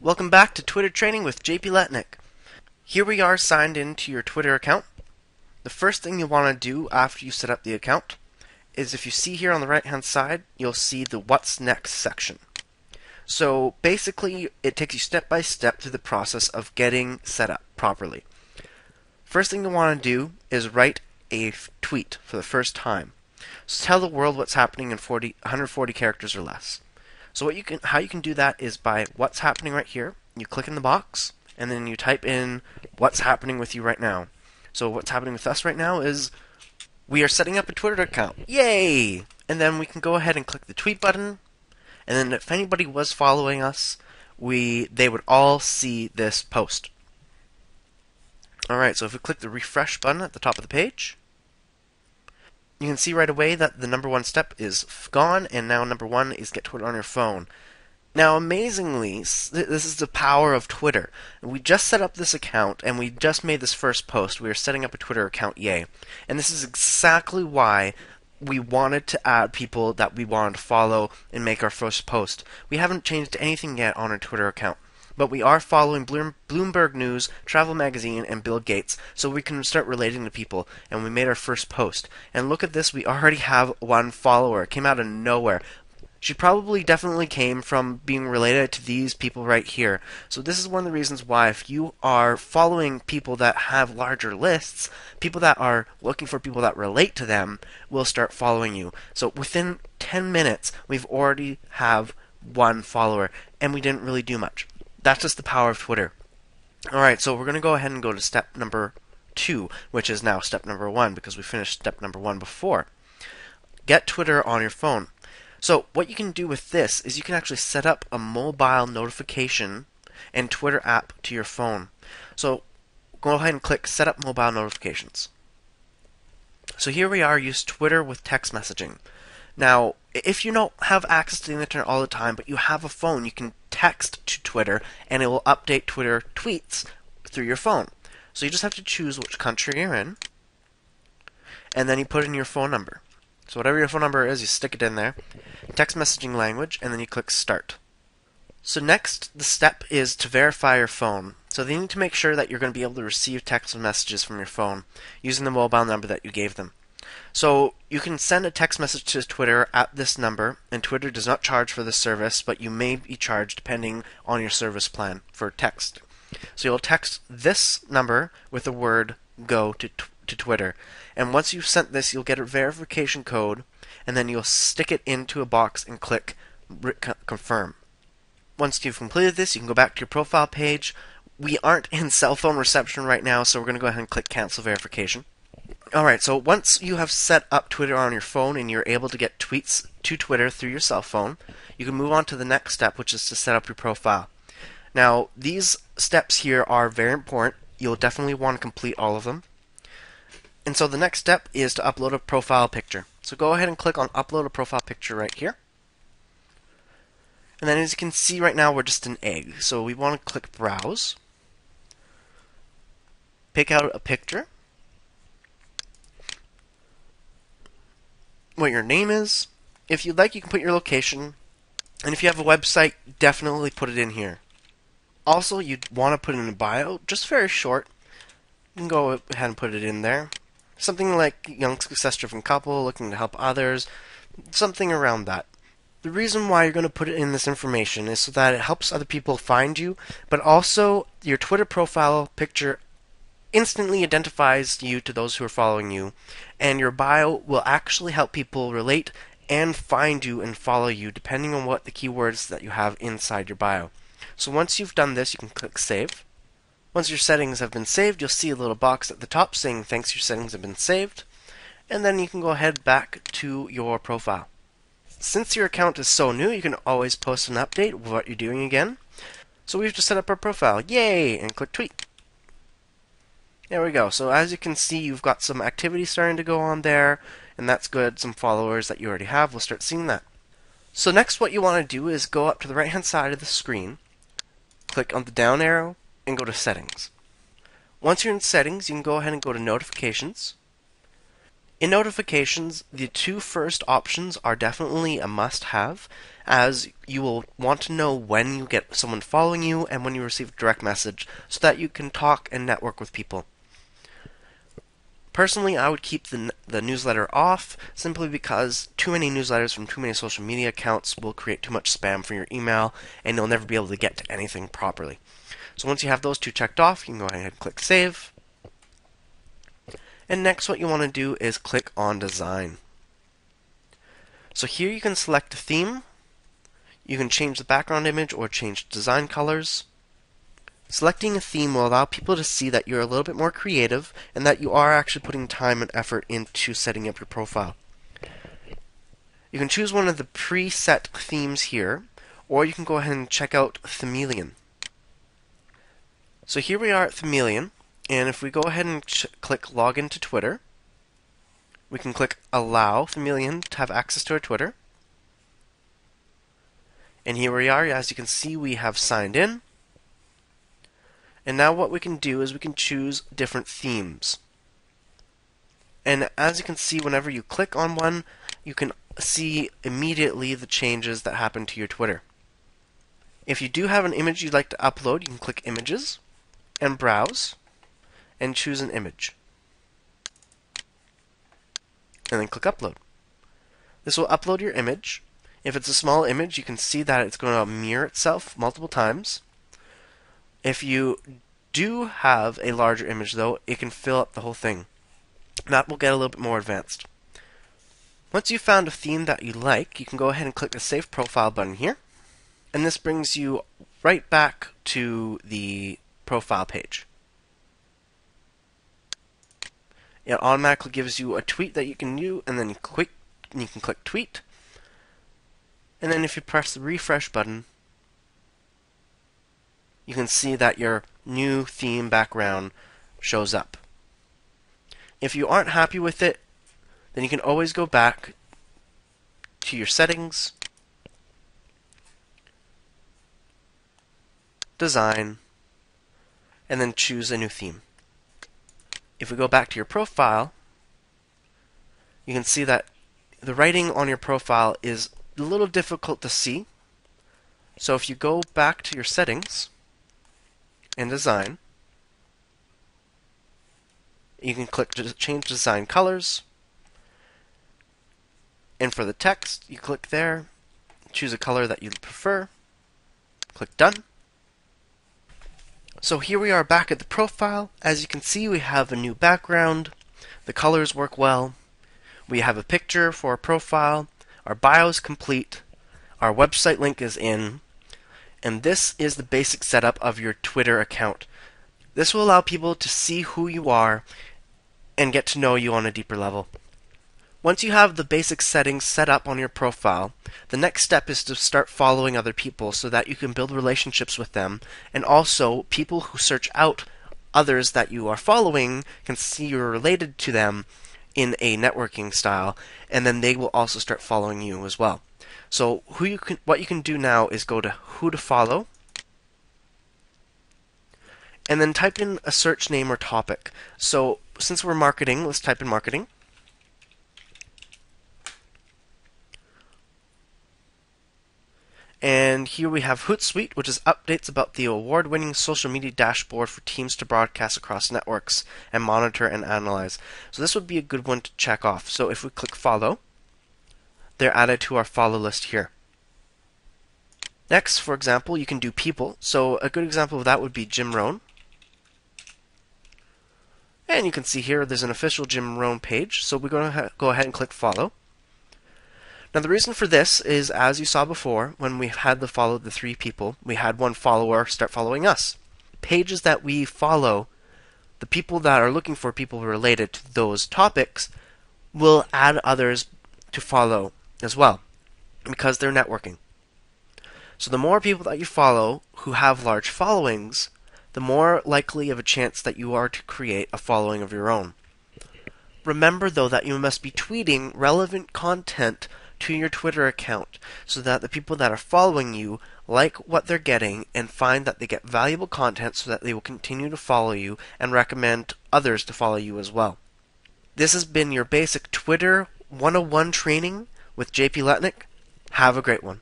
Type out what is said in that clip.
Welcome back to Twitter Training with JP Letnick. Here we are signed into your Twitter account. The first thing you want to do after you set up the account is, if you see here on the right hand side, you'll see the What's Next section. So basically it takes you step by step through the process of getting set up properly. First thing you want to do is write a tweet for the first time. So tell the world what's happening in 140 characters or less. So how you can do that is by what's happening right here. You click in the box, and then you type in what's happening with you right now. So what's happening with us right now is we are setting up a Twitter account. Yay! And then we can go ahead and click the tweet button, and then if anybody was following us, they would all see this post. Alright, so if we click the refresh button at the top of the page, you can see right away that the number one step is gone, and now number one is get Twitter on your phone. Now, amazingly, this is the power of Twitter. We just set up this account, and we just made this first post. We are setting up a Twitter account, yay. And this is exactly why we wanted to add people that we wanted to follow and make our first post. We haven't changed anything yet on our Twitter account, but we are following Bloomberg News, Travel Magazine, and Bill Gates, so we can start relating to people, and we made our first post. And look at this, we already have one follower. It came out of nowhere. She definitely came from being related to these people right here. So this is one of the reasons why, if you are following people that have larger lists, people that are looking for people that relate to them will start following you. So within 10 minutes, we've already have one follower, and we didn't really do much. That's just the power of Twitter. Alright, so we're going to go ahead and go to step number 2, which is now step number 1, because we finished step number 1 before. Get Twitter on your phone. So what you can do with this is you can actually set up a mobile notification and Twitter app to your phone. So go ahead and click Set up Mobile Notifications. So here we are, use Twitter with text messaging. Now, if you don't have access to the internet all the time, but you have a phone, you can text to Twitter, and it will update Twitter tweets through your phone. So you just have to choose which country you're in, and then you put in your phone number. So whatever your phone number is, you stick it in there, text messaging language, and then you click Start. So next, the step is to verify your phone. So they need to make sure that you're going to be able to receive text messages from your phone using the mobile number that you gave them. So you can send a text message to Twitter at this number, and Twitter does not charge for this service, but you may be charged depending on your service plan for text. So you'll text this number with the word "go" to Twitter, and once you've sent this, you'll get a verification code, and then you'll stick it into a box and click confirm. Once you've completed this, you can go back to your profile page. We aren't in cell phone reception right now, so we're going to go ahead and click cancel verification. Alright, so once you have set up Twitter on your phone and you're able to get tweets to Twitter through your cell phone, you can move on to the next step, which is to set up your profile. Now, these steps here are very important. You'll definitely want to complete all of them. And so the next step is to upload a profile picture. So go ahead and click on Upload a Profile Picture right here. And then as you can see right now, we're just an egg. So we want to click Browse. Pick out a picture. What your name is. If you'd like, you can put your location. And if you have a website, definitely put it in here. Also, you'd want to put in a bio, just very short. You can go ahead and put it in there. Something like young, success-driven couple looking to help others, something around that. The reason why you're going to put it in this information is so that it helps other people find you, but also your Twitter profile picture instantly identifies you to those who are following you, and your bio will actually help people relate and find you and follow you depending on what the keywords that you have inside your bio. So once you've done this, you can click Save. Once your settings have been saved, you'll see a little box at the top saying thanks, your settings have been saved, and then you can go ahead back to your profile. Since your account is so new, you can always post an update of what you're doing again. So we've just set up our profile. Yay! And click Tweet. There we go. So as you can see, you've got some activity starting to go on there, and that's good. Some followers that you already have will start seeing that. So next, what you want to do is go up to the right hand side of the screen, click on the down arrow, and go to Settings. Once you're in Settings, you can go ahead and go to Notifications. In notifications, the two first options are definitely a must-have, as you will want to know when you get someone following you and when you receive a direct message so that you can talk and network with people. Personally, I would keep the newsletter off simply because too many newsletters from too many social media accounts will create too much spam for your email and you'll never be able to get to anything properly. So once you have those two checked off, you can go ahead and click Save. And next what you want to do is click on Design. So here you can select a theme, you can change the background image or change design colors. Selecting a theme will allow people to see that you're a little bit more creative and that you are actually putting time and effort into setting up your profile. You can choose one of the preset themes here, or you can go ahead and check out Chameleon. So here we are at Chameleon, and if we go ahead and click Login to Twitter, we can click Allow Chameleon to have access to our Twitter. And here we are. As you can see, we have signed in. And now what we can do is we can choose different themes. And as you can see, whenever you click on one, you can see immediately the changes that happen to your Twitter. If you do have an image you'd like to upload, you can click Images and Browse and choose an image. And then click Upload. This will upload your image. If it's a small image, you can see that it's going to mirror itself multiple times. If you do have a larger image, though, it can fill up the whole thing. That will get a little bit more advanced. Once you've found a theme that you like, you can go ahead and click the Save Profile button here. And this brings you right back to the profile page. It automatically gives you a tweet that you can do, and then you can click Tweet. And then if you press the refresh button, you can see that your new theme background shows up. If you aren't happy with it, then you can always go back to your settings, design, and then choose a new theme. If we go back to your profile, you can see that the writing on your profile is a little difficult to see. So if you go back to your settings and design, you can click to change design colors. And for the text, you click there, choose a color that you prefer, click Done. So here we are back at the profile. As you can see, we have a new background. The colors work well. We have a picture for our profile. Our bio is complete. Our website link is in. And this is the basic setup of your Twitter account. This will allow people to see who you are and get to know you on a deeper level. Once you have the basic settings set up on your profile, the next step is to start following other people so that you can build relationships with them, and also people who search out others that you are following can see you're related to them in a networking style, and then they will also start following you as well. So what you can do now is go to Who to Follow, and then type in a search name or topic. So since we're marketing, let's type in marketing. And here we have Hootsuite, which is updates about the award-winning social media dashboard for teams to broadcast across networks and monitor and analyze. So this would be a good one to check off. So if we click follow, they're added to our follow list here. Next, for example, you can do people. So a good example of that would be Jim Rohn. And you can see here there's an official Jim Rohn page. So we're going to go ahead and click follow. Now the reason for this is, as you saw before, when we had the follow the three people, we had one follower start following us. Pages that we follow, the people that are looking for people related to those topics, will add others to follow as well, because they're networking. So the more people that you follow who have large followings, the more likely of a chance that you are to create a following of your own. Remember though that you must be tweeting relevant content to your Twitter account so that the people that are following you like what they're getting and find that they get valuable content so that they will continue to follow you and recommend others to follow you as well. This has been your basic Twitter 101 training with JP Letnick. Have a great one.